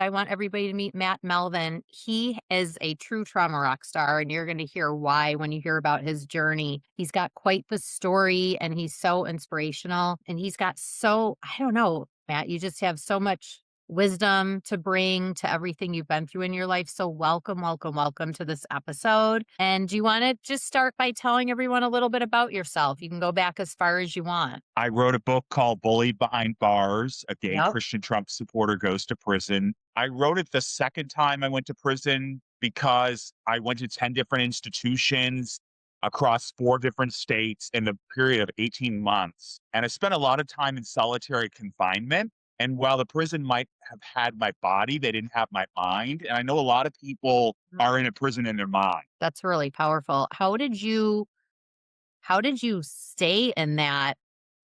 I want everybody to meet Matt Melvin. He is a true trauma rock star, and you're going to hear why when you hear about his journey. He's got quite the story, and he's so inspirational. And he's got I don't know, Matt, you just have so much wisdom to bring to everything you've been through in your life. So, welcome, welcome, welcome to this episode. And do you want to just start by telling everyone a little bit about yourself? You can go back as far as you want. I wrote a book called Bullied Behind Bars. A gay Yep. Christian Trump supporter goes to prison. I wrote it the second time I went to prison because I went to 10 different institutions across 4 different states in the period of 18 months. And I spent a lot of time in solitary confinement. And while the prison might have had my body, they didn't have my mind. And I know a lot of people are in a prison in their mind. That's really powerful. How did you stay in that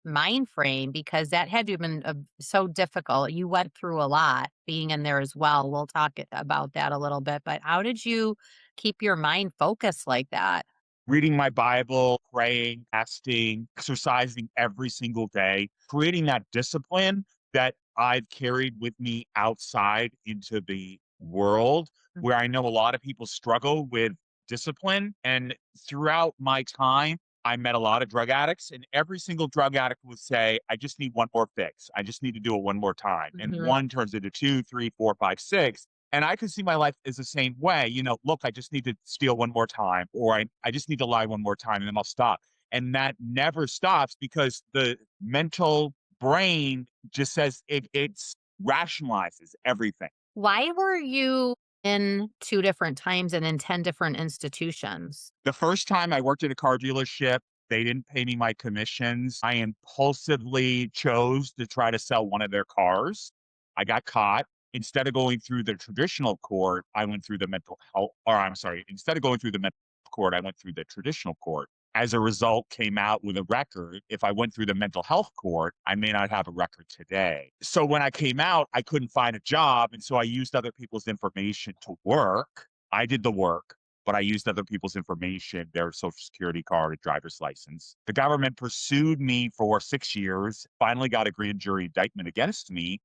mind frame? Because that had to have been so difficult. You went through a lot being in there as well. We'll talk about that a little bit. But how did you keep your mind focused like that? Reading my Bible, praying, fasting, exercising every single day, creating that discipline that I've carried with me outside into the world, where I know a lot of people struggle with discipline. And throughout my time, I met a lot of drug addicts, and every single drug addict would say, I just need one more fix. I just need to do it one more time. And Mhm. one turns into two, three, four, five, six. And I can see my life as the same way. Look, I just need to steal one more time, or I just need to lie one more time, and then I'll stop. And that never stops because the mental brain just says it's rationalizes everything. Why were you in two different times and in 10 different institutions? The first time I worked at a car dealership, they didn't pay me my commissions. I impulsively chose to try to sell one of their cars. I got caught. Instead of going through the traditional court, I went through the mental health, or I'm sorry, instead of going through the mental court, I went through the traditional court. As a result, came out with a record. If I went through the mental health court, I may not have a record today. So when I came out, I couldn't find a job. And so I used other people's information to work. I did the work, but I used other people's information, their social security card, a driver's license. The government pursued me for 6 years, finally got a grand jury indictment against me.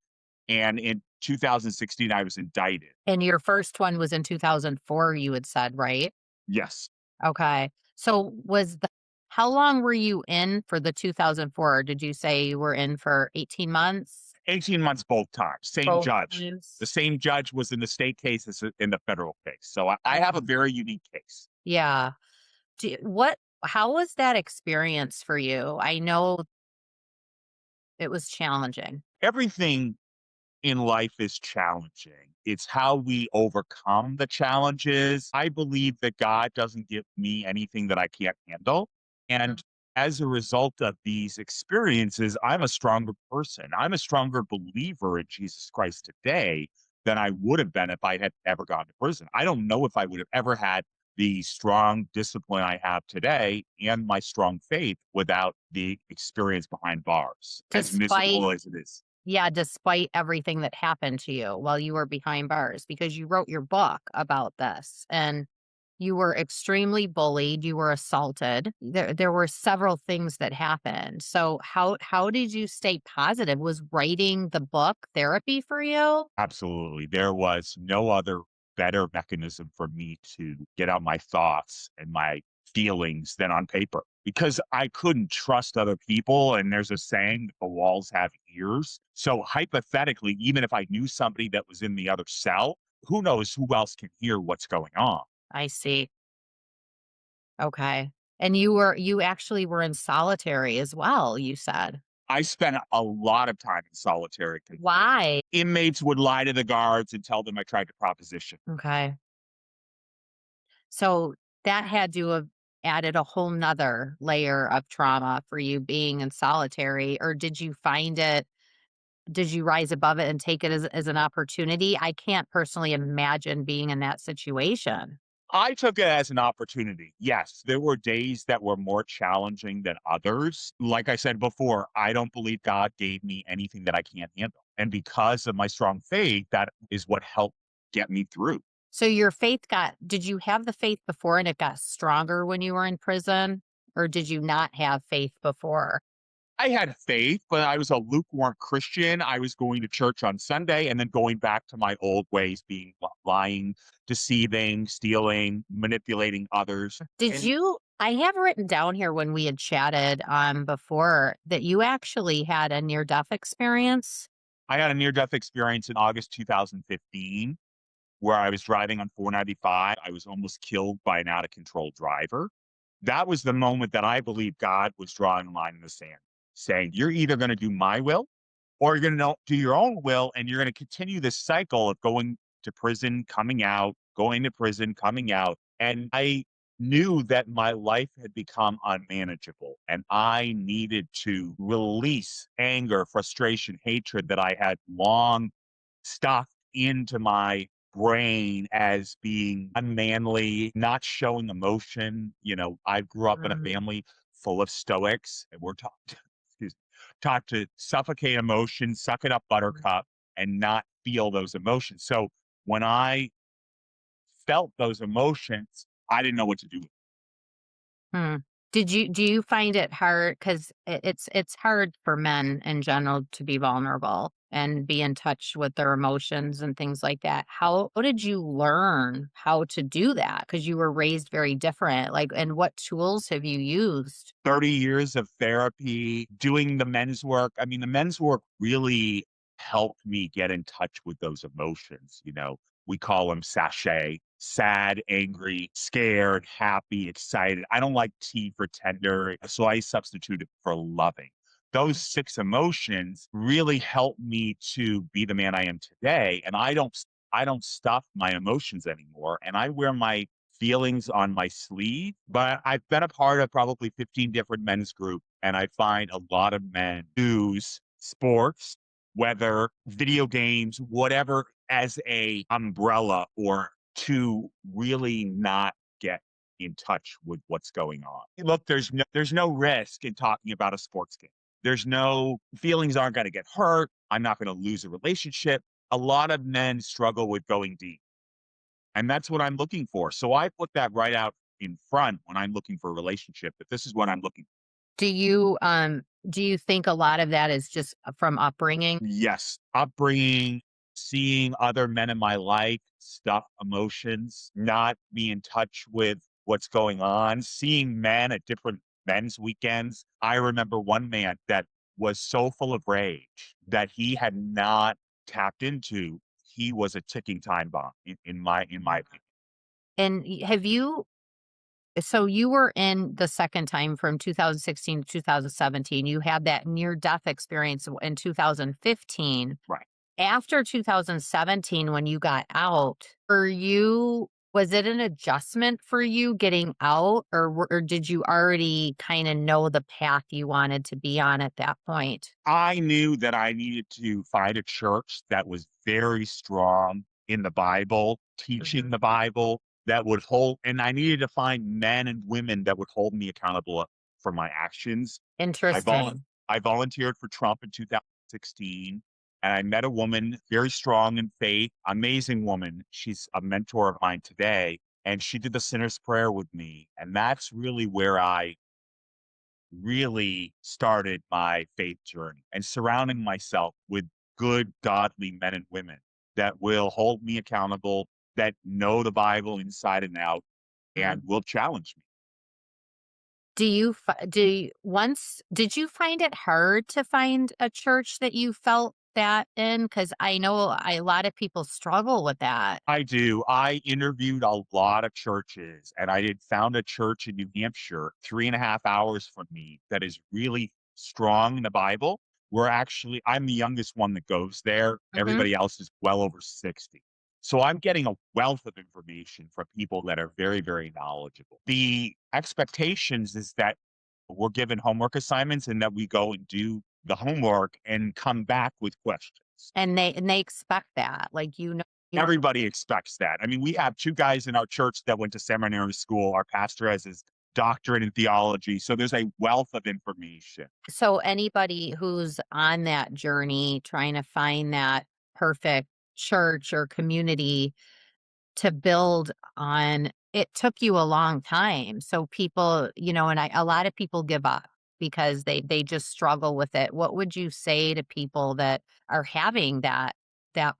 And in 2016, I was indicted. And your first one was in 2004, you had said, right? Yes. Okay. So how long were you in for the 2004? Did you say you were in for 18 months? 18 months both times. Same Both judge. The times. same judge was in the state case as in the federal case. So I have a very unique case. Yeah. How was that experience for you? I know it was challenging. Everything in life is challenging. It's how we overcome the challenges. I believe that God doesn't give me anything that I can't handle. And as a result of these experiences, I'm a stronger person. I'm a stronger believer in Jesus Christ today than I would have been if I had ever gone to prison. I don't know if I would have ever had the strong discipline I have today and my strong faith without the experience behind bars, as Despite miserable as it is. Yeah, despite everything that happened to you while you were behind bars, because you wrote your book about this and you were extremely bullied, you were assaulted. There were several things that happened. So how did you stay positive? Was writing the book therapy for you? Absolutely. There was no other better mechanism for me to get out my thoughts and my feelings than on paper because I couldn't trust other people. And there's a saying that the walls have ears. So hypothetically, even if I knew somebody that was in the other cell, who knows who else can hear what's going on? I see. Okay. And you actually were in solitary as well, you said. I spent a lot of time in solitary. Why? Inmates would lie to the guards and tell them I tried to proposition. Okay. So that had to have added a whole nother layer of trauma for you being in solitary, or did you rise above it and take it as an opportunity? I can't personally imagine being in that situation. I took it as an opportunity. Yes, there were days that were more challenging than others. Like I said before, I don't believe God gave me anything that I can't handle. And because of my strong faith, that is what helped get me through. So did you have the faith before and it got stronger when you were in prison? Or did you not have faith before? I had faith, but I was a lukewarm Christian. I was going to church on Sunday and then going back to my old ways, being lying, deceiving, stealing, manipulating others. Did And you I have written down here when we had chatted, before that you actually had a near-death experience? I had a near death experience in August 2015 where I was driving on 495. I was almost killed by an out of control driver. That was the moment that I believe God was drawing a line in the sand, saying, "You're either going to do my will or you're going to do your own will. And you're going to continue this cycle of going to prison, coming out, going to prison, coming out." And I knew that my life had become unmanageable and I needed to release anger, frustration, hatred that I had long stuffed into my brain as being unmanly, not showing emotion. I grew up in a Mm, family full of stoics, and we're taught, excuse me, taught to suffocate emotion, suck it up, buttercup, and not feel those emotions. So when I felt those emotions, I didn't know what to do. hmm. Do you find it hard 'cause it's hard for men in general to be vulnerable and be in touch with their emotions and things like that. How did you learn how to do that? Because you were raised very different, like, and what tools have you used? 30 years of therapy, doing the men's work. I mean, the men's work really helped me get in touch with those emotions. We call them sachet: sad, angry, scared, happy, excited. I don't like T for tender, so I substitute it for loving. Those six emotions really helped me to be the man I am today. And I don't stuff my emotions anymore. And I wear my feelings on my sleeve, but I've been a part of probably 15 different men's group, and I find a lot of men use sports, whether video games, whatever, as a umbrella or to really not get in touch with what's going on. Look, there's no risk in talking about a sports game. There's no feelings aren't going to get hurt. I'm not going to lose a relationship. A lot of men struggle with going deep. And that's what I'm looking for. So I put that right out in front when I'm looking for a relationship, that this is what I'm looking for. Do you think a lot of that is just from upbringing? Yes, upbringing, seeing other men in my life, stuff, emotions, not be in touch with what's going on, seeing men at different men's weekends. I remember one man that was so full of rage that he had not tapped into. He was a ticking time bomb in my opinion. And have you so you were in the second time from 2016 to 2017. You had that near death experience in 2015. Right. After 2017, when you got out, was it an adjustment for you getting out, or did you already kind of know the path you wanted to be on at that point? I knew that I needed to find a church that was very strong in the Bible, teaching Mhm. the Bible, that would hold, and I needed to find men and women that would hold me accountable for my actions. I vol Interesting. I volunteered for Trump in 2016, and I met a woman very strong in faith, amazing woman. She's a mentor of mine today, and she did the sinner's prayer with me, and that's really where I really started my faith journey, and surrounding myself with good, godly men and women that will hold me accountable, that know the Bible inside and out, and will challenge me. Do you fi do you once did you find it hard to find a church that you felt that in? Because I know a lot of people struggle with that. I do. I interviewed a lot of churches, and I had found a church in New Hampshire, 3.5 hours from me, that is really strong in the Bible. I'm the youngest one that goes there. Mhm. Everybody else is well over 60. So I'm getting a wealth of information from people that are very, very knowledgeable. The expectations is that we're given homework assignments and that we go and do the homework and come back with questions. And they expect that, like, you know Everybody expects that. I mean, we have 2 guys in our church that went to seminary school. Our pastor has his doctorate in theology, so there's a wealth of information. so anybody who's on that journey trying to find that perfect church or community to build on, it took you a long time, so people, and a lot of people give up. because they just struggle with it. What would you say to people that are having that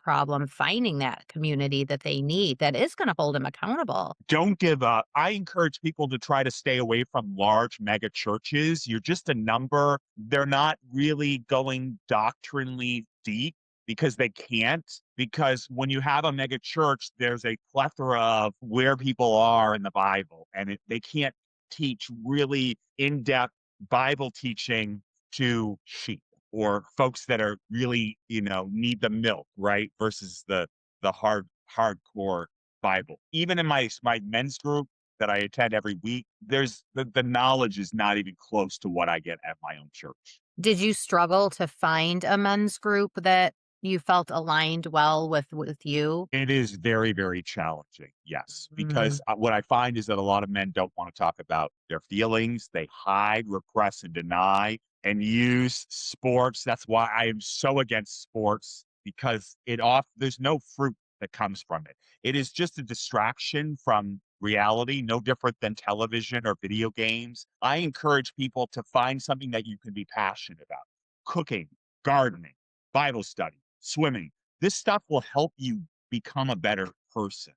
problem, finding that community that they need that is gonna hold them accountable? Don't give up. I encourage people to try to stay away from large mega churches. You're just a number. They're not really going doctrinally deep because they can't. Because when you have a mega church, there's a plethora of where people are in the Bible, and they can't teach really in depth Bible teaching to sheep or folks that are really, need the milk, right? Versus the hardcore Bible. Even in my men's group that I attend every week, there's the knowledge is not even close to what I get at my own church. Did you struggle to find a men's group that you felt aligned well with you? It is very, very challenging, yes, Mm, because, what I find is that a lot of men don't wanna talk about their feelings. They hide, repress, and deny, and use sports. That's why I am so against sports because there's no fruit that comes from it. It is just a distraction from reality, no different than television or video games. I encourage people to find something that you can be passionate about. Cooking, gardening, Bible study, swimming. This stuff will help you become a better person.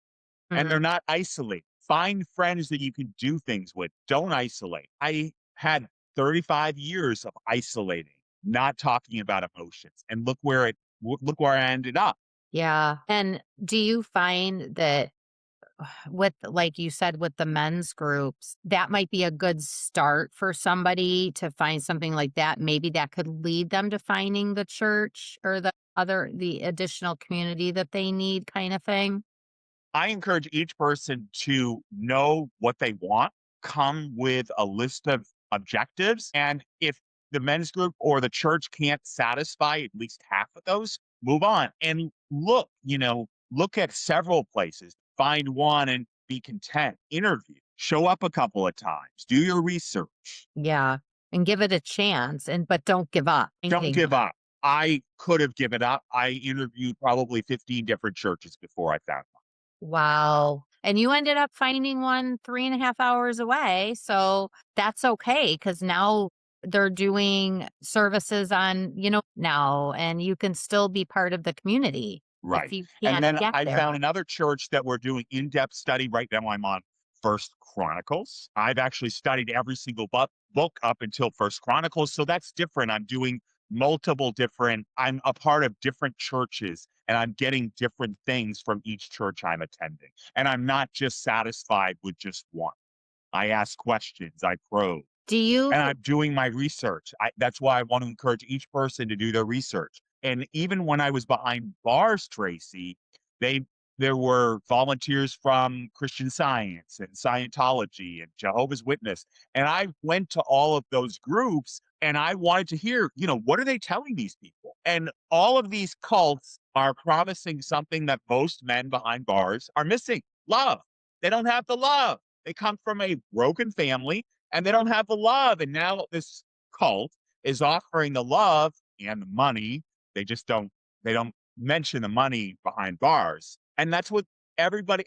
And they're mhm. not isolated. Find friends that you can do things with. Don't isolate. I had 35 years of isolating, not talking about emotions. And look where I ended up. Yeah, and do you find that with like you said, with the men's groups, that might be a good start for somebody to find something like that. Maybe that could lead them to finding the church or the additional community that they need kind of thing? I encourage each person to know what they want, come with a list of objectives. And if the men's group or the church can't satisfy at least half of those, move on and look at several places, find one and be content, interview, show up a couple of times, do your research. Yeah, and give it a chance but don't give up. Don't Finding give up. I could have given up. I interviewed probably 15 different churches before I found one. Wow. And you ended up finding one 3.5 hours away, so that's okay because now they're doing services on, now, and you can still be part of the community if Right. you And can't then get I there. found another church that we're doing in-depth study. Right now I'm on First Chronicles. I've actually studied every single book up until First Chronicles. So that's different. I'm a part of different churches and I'm getting different things from each church I'm attending. And I'm not just satisfied with just one. I ask questions, I probe. Do you And I'm doing my research. That's why I want to encourage each person to do their research. And even when I was behind bars, Tracy, they there were volunteers from Christian Science and Scientology and Jehovah's Witness. And I went to all of those groups and I wanted to hear, what are they telling these people? And all of these cults are promising something that most men behind bars are missing: love. They don't have the love. They come from a broken family and they don't have the love. And now this cult is offering the love and the money. They don't mention the money behind bars. And that's what everybody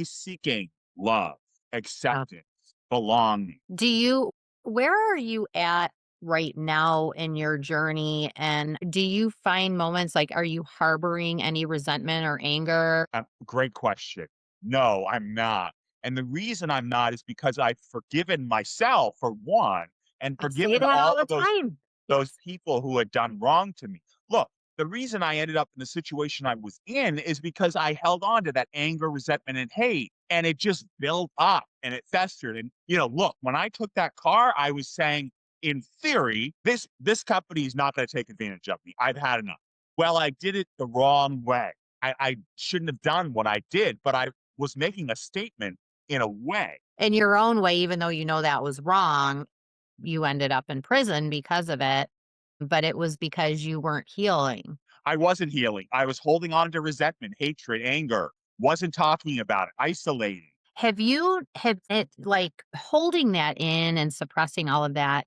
is seeking: love, uh, acceptance, belonging. do you where are you at right now in your journey, and do you find moments like, are you harboring any resentment or anger? Great question. No, I'm not. And the reason I'm not is because I've forgiven myself for one, and I say forgiven that all all the of time. those Yes. people who had done wrong to me. Look, the reason I ended up in the situation I was in is because I held on to that anger, resentment, and hate, and it just built up and it festered. And look, when I took that car, I was saying, in theory, this company is not going to take advantage of me. I've had enough. Well, I did it the wrong way. I shouldn't have done what I did, but I was making a statement in a way. In your own way, even though you know that was wrong, you ended up in prison because of it, but it was because you weren't healing. I wasn't healing. I was holding on to resentment, hatred, anger, wasn't talking about it, isolating. Have it like holding that in and suppressing all of that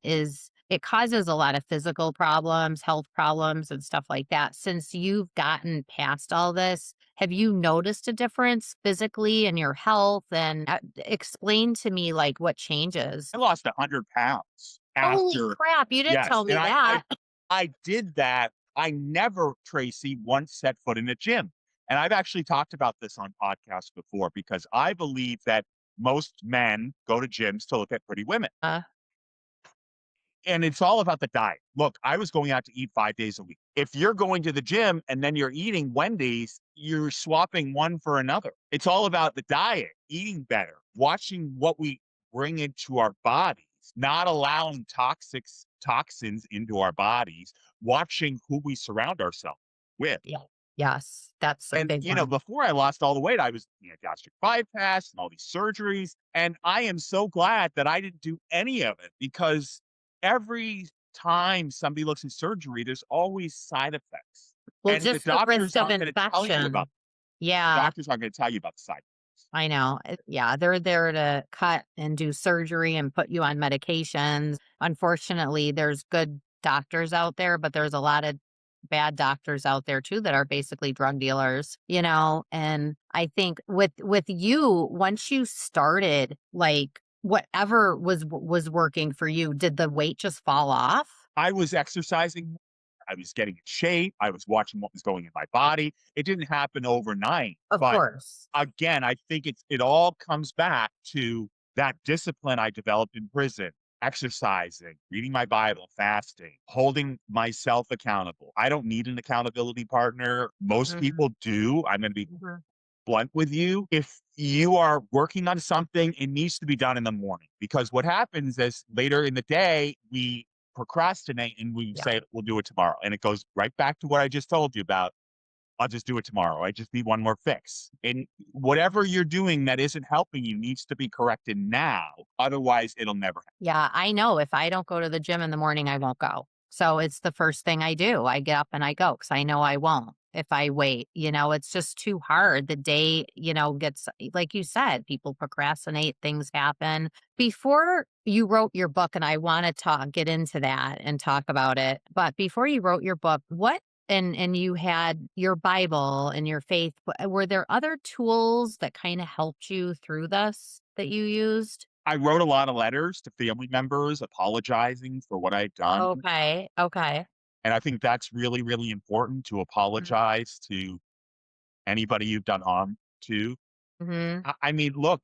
it causes a lot of physical problems, health problems, and stuff like that. Since you've gotten past all this, have you noticed a difference physically in your health? And explain to me like what changes. I lost 100 pounds. Holy after. crap, you didn't Yes, tell and me I that. I I did that. I never, Tracy, once set foot in a gym. And I've actually talked about this on podcasts before because I believe that most men go to gyms to look at pretty women. Uh, And it's all about the diet. Look, I was going out to eat 5 days a week. If you're going to the gym and then you're eating Wendy's, you're swapping one for another. It's all about the diet, eating better, watching what we bring into our bodies, not allowing toxins into our bodies, watching who we surround ourselves with. yeah. Yes, that's a And, big one. before I lost all the weight, I was gastric bypass and all these surgeries. And I am so glad that I didn't do any of it because every time somebody looks at surgery, there's always side effects. Well, And the just the doctors risk of aren't going to tell you about infection. the Yeah, doctors aren't going to tell you about the side effects. I know. Yeah, they're there to cut and do surgery and put you on medications. Unfortunately, there's good doctors out there, but there's a lot of bad doctors out there too that are basically drug dealers, and I think with you, once you started, like, whatever was working for you, did the weight just fall off? I was exercising. I was getting in shape. I was watching what was going in my body. It didn't happen overnight, Of but course. again, I think it all comes back to that discipline I developed in prison, exercising, reading my Bible, fasting, holding myself accountable. I don't need an accountability partner. Most Mhm, people do. I'm going to be mhm. blunt with you. If you are working on something, it needs to be done in the morning because what happens is later in the day, we procrastinate and we Yeah. say, we'll do it tomorrow. And it goes right back to what I just told you about. I'll just do it tomorrow. I just need one more fix. And whatever you're doing that isn't helping you needs to be corrected now. Otherwise, it'll never happen. Yeah, I know if I don't go to the gym in the morning, I won't go. So it's the first thing I do. I get up and I go because I know I won't if I wait. It's just too hard. The day, gets, like you said, people procrastinate, things happen. Before you wrote your book, and I want to get into that and talk about it. But before you wrote your book, and you had your Bible and your faith, were there other tools that kind of helped you through this that you used? I wrote a lot of letters to family members apologizing for what I'd done. Okay, okay. And I think that's really, really important to Mhm, apologize to anybody you've done harm to. mhm, I mean, look,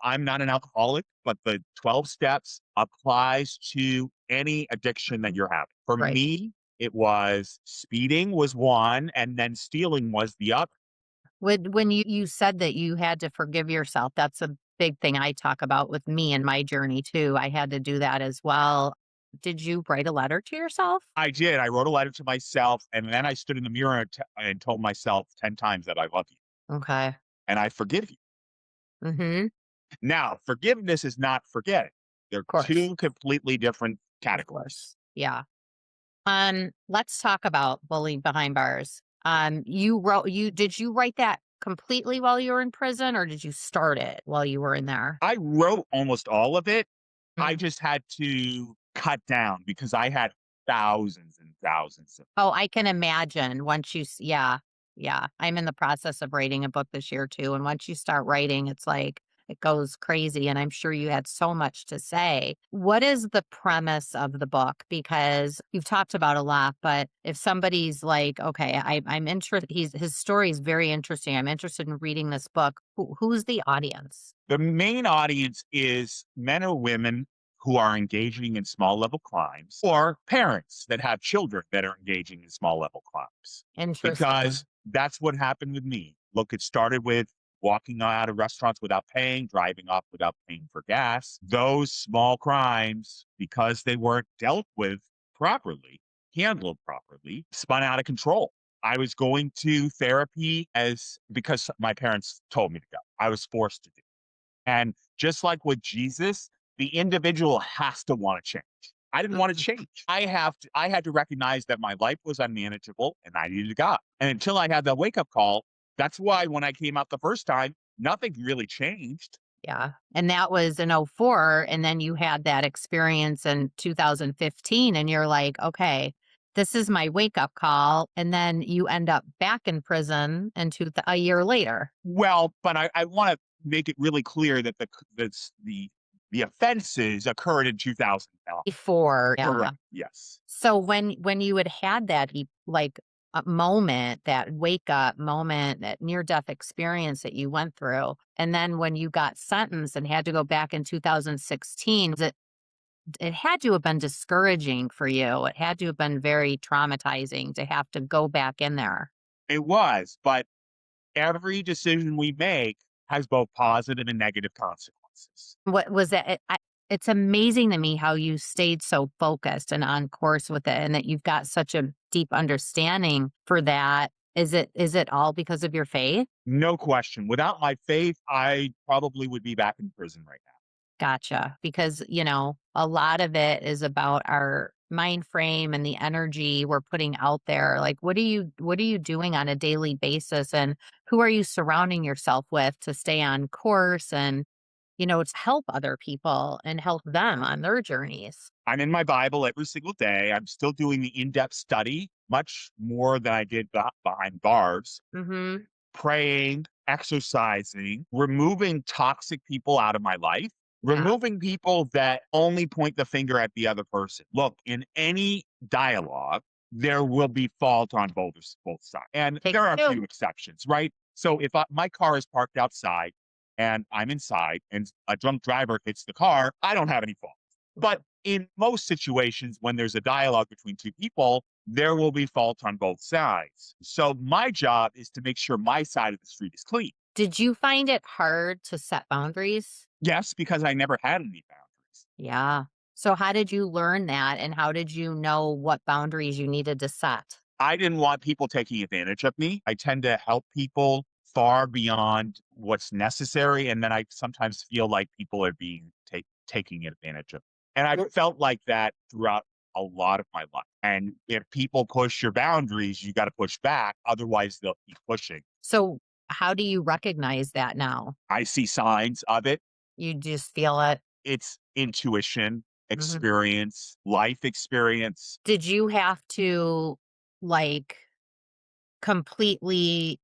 I'm not an alcoholic, but the 12 steps applies to any addiction that you're having. For right. me, it was speeding was one, and then stealing was the other. When you said that you had to forgive yourself, that's a big thing I talk about with me and my journey too. I had to do that as well. Did you write a letter to yourself? I did. I wrote a letter to myself, and then I stood in the mirror and told myself 10 times that I love you Okay. and I forgive you. Mhm. Now, forgiveness is not forgetting. They're Of course. two completely different Of categories. course. Yeah. Let's talk about bullying behind bars. You did you write that completely while you were in prison, or did you start it while you were in there? I wrote almost all of it. I Mhm. just had to cut down because I had thousands and thousands of. Oh, I can imagine once yeah, yeah. I'm in the process of writing a book this year too, and once you start writing, it's like it goes crazy, and I'm sure you had so much to say. What is the premise of the book? Because you've talked about a lot, but if somebody's like, "Okay, I'm interested," his story is very interesting. I'm interested in reading this book. Who's the audience? The main audience is men or women who are engaging in small level crimes or parents that have children that are engaging in small level crimes. Interesting. Because that's what happened with me. Look, it started with walking out of restaurants without paying, driving off without paying for gas. Those small crimes, because they weren't dealt with properly, handled properly, spun out of control. I was going to therapy as because my parents told me to go. I was forced to do. And just like with Jesus, the individual has to want to change. I didn't want to Mhm. change. I had to recognize that my life was unmanageable and I needed God. And until I had that wake up call, that's why when I came out the first time, nothing really changed. Yeah, and that was in '04, and then you had that experience in 2015, and you're like, "Okay, this is my wake-up call," and then you end up back in prison into a year later. Well, but I want to make it really clear that the The offenses occurred in 2009. Before, yeah. Correct. Yes. So when you had that like a moment, that wake up moment, that near death experience that you went through, and then when you got sentenced and had to go back in 2016, it had to have been discouraging for you. It had to have been very traumatizing to have to go back in there. It was, but every decision we make has both positive and negative consequences. What was that? It's amazing to me how you stayed so focused and on course with it, and that you've got such a deep understanding for that. Is it all because of your faith? No question. Without my faith, I probably would be back in prison right now. Gotcha. Because, a lot of it is about our mind frame and the energy we're putting out there. Like, what are you doing on a daily basis, and who are you surrounding yourself with to stay on course and, to help other people and help them on their journeys? I'm in my Bible every single day. I'm still doing the in depth study, much more than I did behind bars, Mhm. praying, exercising, removing toxic people out of my life, Yeah. removing people that only point the finger at the other person. Look, in any dialogue, there will be fault on both sides. And there Takes are a two. few exceptions, right? So if my car is parked outside and I'm inside and a drunk driver hits the car, I don't have any fault. But in most situations, when there's a dialogue between two people, there will be fault on both sides. So my job is to make sure my side of the street is clean. Did you find it hard to set boundaries? Yes, because I never had any boundaries. Yeah. So how did you learn that, and how did you know what boundaries you needed to set? I didn't want people taking advantage of me. I tend to help people far beyond what's necessary. And then I sometimes feel like people are being taking advantage of. And I felt like that throughout a lot of my life. And if people push your boundaries, you got to push back. Otherwise, they'll keep pushing. So how do you recognize that now? I see signs of it. You just feel it? It's intuition, Mhm. experience, life experience. Did you have to, like, completely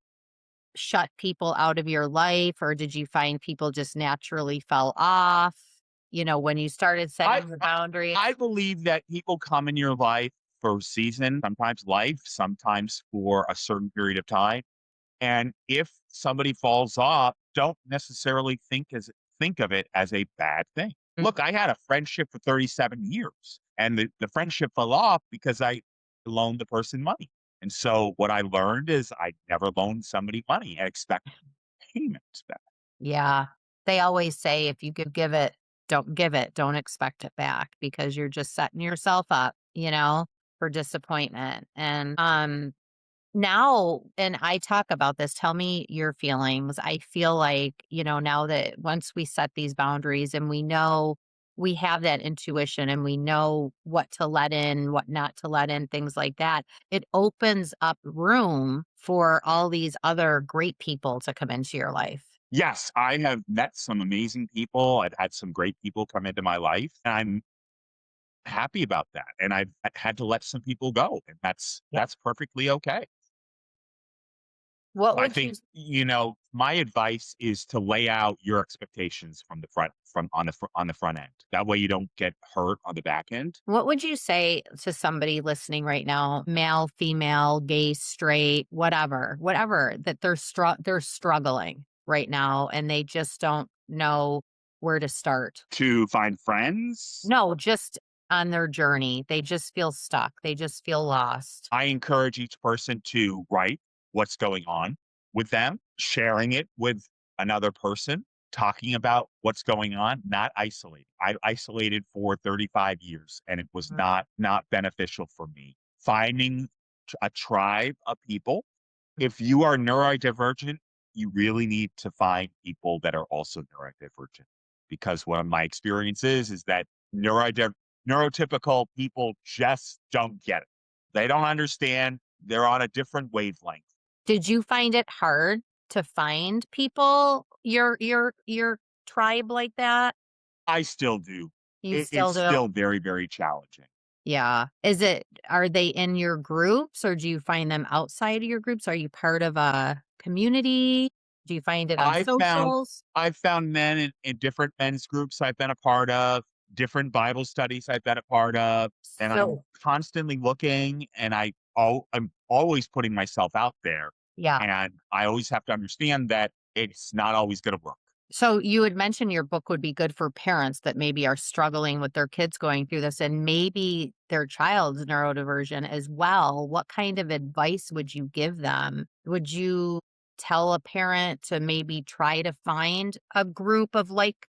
shut people out of your life, or did you find people just naturally fell off, when you started I setting the I boundaries? believe that people come in your life for a season, sometimes life, sometimes for a certain period of time. And if somebody falls off, don't necessarily think of it as a bad thing. Mm. Look, I had a friendship for 37 years and the friendship fell off because I loaned the person money. And so what I learned is I never loan somebody money and expect payment back. Yeah. They always say if you could give it, don't give it, don't expect it back, because you're just setting yourself up, for disappointment. And now, and I talk about this, tell me your feelings. I feel like, now that once we set these boundaries and we know we have that intuition and we know what to let in, what not to let in, things like that, it opens up room for all these other great people to come into your life. Yes, I have met some amazing people. I've had some great people come into my life, and I'm happy about that. And I've had to let some people go, and Yeah. that's perfectly okay. What I would you think, my advice is to lay out your expectations from the front from on the front end. That way you don't get hurt on the back end. what would you say to somebody listening right now, male, female, gay, straight, whatever, that they're struggling right now and they just don't know where to start? To find friends, No, just on their journey. They just feel stuck. They just feel lost. I encourage each person to write what's going on with them, sharing it with another person, talking about what's going on, not isolating. I isolated for 35 years and it was Mhm. not beneficial for me. Finding a tribe of people. If you are neurodivergent, you really need to find people that are also neurodivergent. Because one of my experiences is that neurodiver neurotypical people just don't get it. They don't understand. They're on a different wavelength. Did you find it hard to find people, your tribe like that? I still do. You It's still do? still very, very challenging. Yeah. Are they in your groups, or do you find them outside of your groups? Are you part of a community? Do you find it on I found socials? I found men in different men's groups I've been a part of, different Bible studies I've been a part of, and I'm So constantly looking and I'm always putting myself out there. yeah. And I always have to understand that it's not always gonna work. So you had mentioned your book would be good for parents that maybe are struggling with their kids going through this and maybe their child's neurodiversion as well. What kind of advice would you give them? Would you tell a parent to maybe try to find a group of like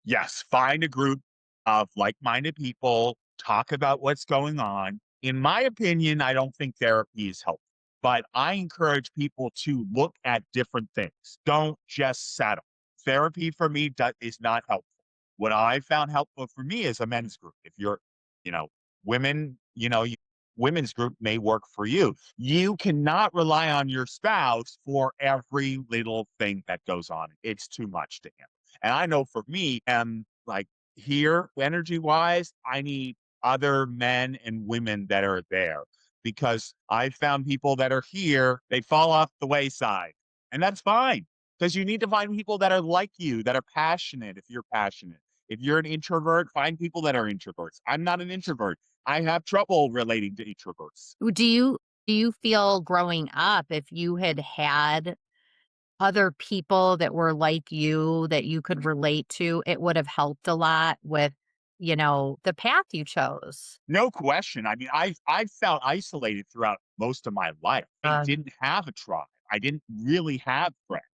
Yes, find a group of like-minded people, talk about what's going on. In my opinion, I don't think therapy is helpful, but I encourage people to look at different things. Don't just settle. Therapy for me is not helpful. What I found helpful for me is a men's group. If you're, you know, women, women's group may work for you. You cannot rely on your spouse for every little thing that goes on. It's too much to handle. And I know for me, like here, energy wise, I need other men and women that are there because I found people that are here, they fall off the wayside. And that's fine because you need to find people that are like you, that are passionate if you're passionate. If you're an introvert, find people that are introverts. I'm not an introvert. I have trouble relating to introverts. do you feel growing up if you had other people that were like you that you could relate to, it would have helped a lot with, the path you chose? No question. I mean, I felt isolated throughout most of my life. I didn't have a tribe. I didn't really have friends.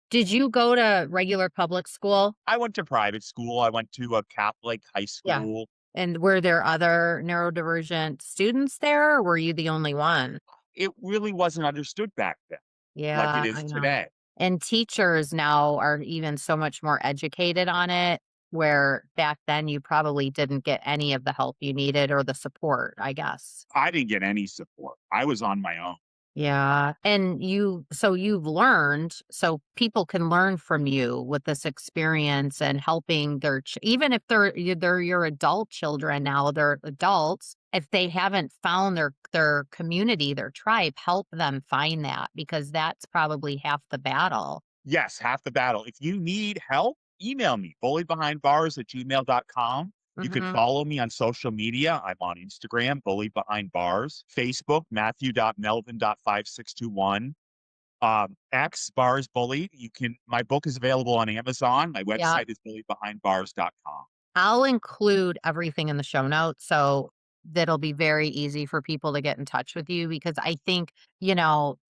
Did you go to regular public school? I went to private school. I went to a Catholic high Yeah. school. And were there other neurodivergent students there, or were you the only one? It really wasn't understood back then like it Yeah, is I know. today. And teachers now are even so much more educated on it, where back then you probably didn't get any of the help you needed or the support, I guess. I didn't get any support. I was on my own. Yeah, and you've learned so people can learn from you with this experience and helping even if they're your adult children now, they're adults, if they haven't found their community, their tribe, help them find that because that's probably half the battle. Yes, half the battle. If you need help, email me, bulliedbehindbars@gmail.com. You can Mhm. follow me on social media. I'm on Instagram, Bullied Behind Bars, Facebook, Matthew.melvin.5621, X Bars Bullied. My book is available on Amazon. My Yeah. website is bulliedbehindbars.com. I'll include everything in the show notes, so that'll be very easy for people to get in touch with you because I think,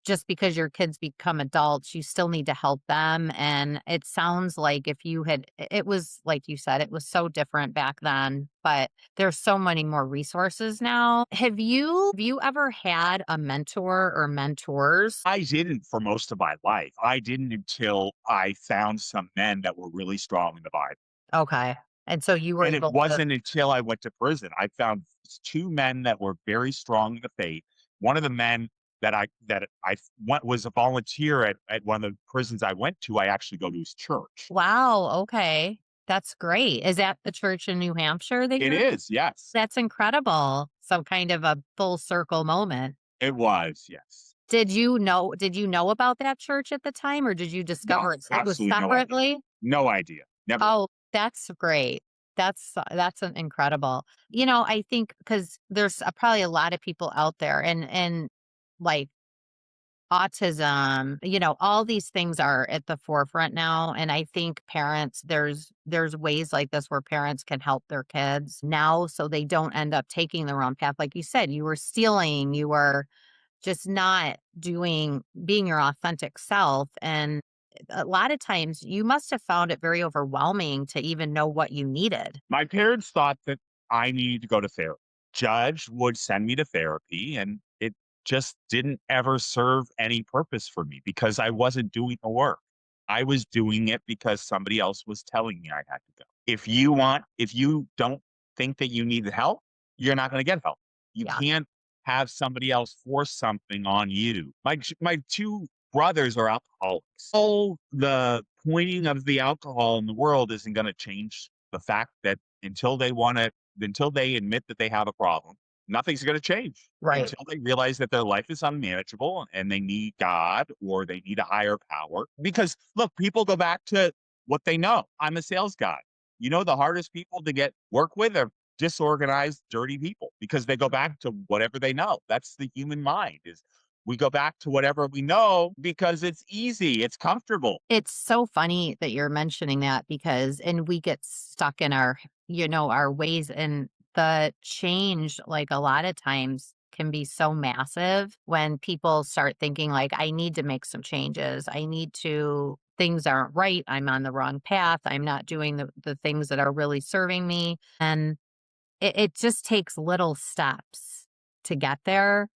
just because your kids become adults, you still need to help them, and it sounds like if you had it was like you said, it was so different back then, but there's so many more resources now. Have you ever had a mentor or mentors? I didn't for most of my life. I didn't until I found some men that were really strong in the Bible. Okay, and so you were And it able to wasn't until I went to prison, I found 2 men that were very strong in the faith. One of the men that I went was a volunteer at one of the prisons I went to, I actually go to his church. Wow, okay. That's great. Is that the church in New Hampshire that It you're is, yes. That's incredible. So kind of a full circle moment. It was, yes. Did you know about that church at the time, or did you No, discover it was absolutely no idea. separately? No idea. Never. Oh, that's great. That's an incredible. I think because there's probably a lot of people out there and like autism, all these things are at the forefront now, and I think parents there's ways like this where parents can help their kids now so they don't end up taking the wrong path. Like you said, you were stealing, you were just not being your authentic self, and a lot of times you must have found it very overwhelming to even know what you needed. My parents thought that I needed to go to therapy. Judge would send me to therapy, and it just didn't ever serve any purpose for me because I wasn't doing the work. I was doing it because somebody else was telling me I had to go. If you don't think that you need help, you're not going to get help. You Yeah. can't have somebody else force something on you. My 2 brothers are alcoholics. So the pointing of the alcohol in the world isn't going to change the fact that until they admit that they have a problem, nothing's going to change Right. until they realize that their life is unmanageable and they need God or they need a higher power. Because look, people go back to what they know. I'm a sales guy. You know, the hardest people to get work with are disorganized, dirty people because they go back to whatever they know. That's the human mind is we go back to whatever we know because it's easy, it's comfortable. It's so funny that you're mentioning that because and we get stuck in our, our ways and the change like a lot of times can be so massive when people start thinking like I need to make some changes. I need to things aren't right. I'm on the wrong path. I'm not doing the things that are really serving me. And it just takes little steps to get there.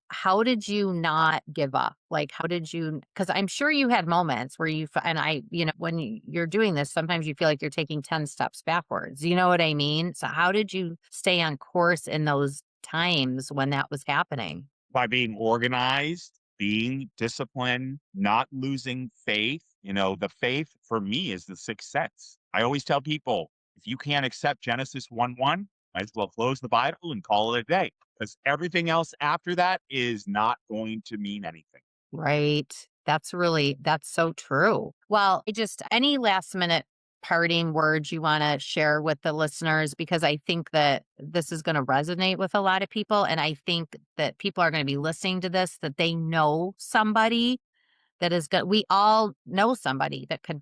How did you not give up? Like, how did you? Because I'm sure you had moments where and when you're doing this, sometimes you feel like you're taking 10 steps backwards. You know what I mean? So, how did you stay on course in those times when that was happening? By being organized, being disciplined, not losing faith. You know, the faith for me is the sixth sense. I always tell people if you can't accept Genesis 1 1, might as well close the Bible and call it a day because everything else after that is not going to mean anything. Right. That's so true. Well, any last minute parting words you want to share with the listeners? Because I think that this is going to resonate with a lot of people. And I think that people are going to be listening to this, that they know somebody that is good. We all know somebody that could,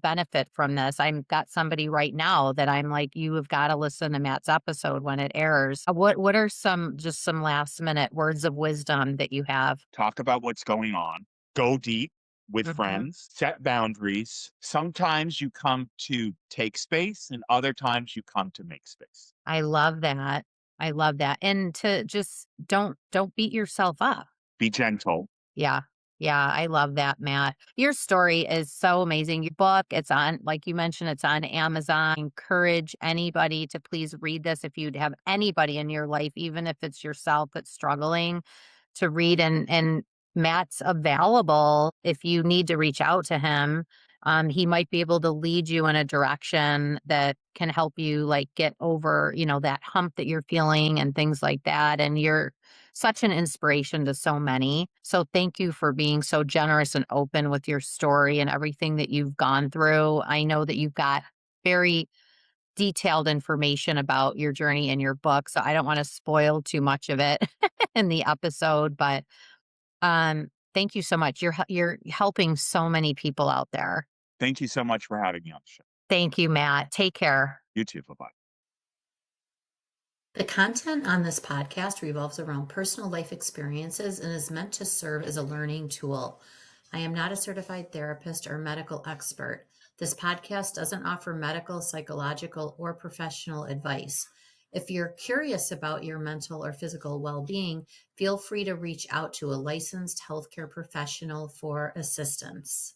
benefit from this. I've got somebody right now that I'm like, you have got to listen to Matt's episode when it airs. What are some last minute words of wisdom that you have? Talk about what's going on, go deep with Mhm. friends, set boundaries. Sometimes you come to take space, and other times you come to make space. I love that. I love that. And to just don't beat yourself up. Be gentle. Yeah. Yeah, I love that, Matt. Your story is so amazing. Your book, it's on, like you mentioned, it's on Amazon. Encourage anybody to please read this if you'd have anybody in your life, even if it's yourself that's struggling to read and Matt's available if you need to reach out to him. He might be able to lead you in a direction that can help you like get over, that hump that you're feeling and things like that. And you're such an inspiration to so many. So thank you for being so generous and open with your story and everything that you've gone through. I know that you've got very detailed information about your journey in your book, so I don't want to spoil too much of it in the episode, but thank you so much. You're helping so many people out there. Thank you so much for having me on the show. Thank you, Matt. Take care. You too. Bye bye. The content on this podcast revolves around personal life experiences and is meant to serve as a learning tool. I am not a certified therapist or medical expert. This podcast doesn't offer medical, psychological, or professional advice. If you're curious about your mental or physical well being, feel free to reach out to a licensed healthcare professional for assistance.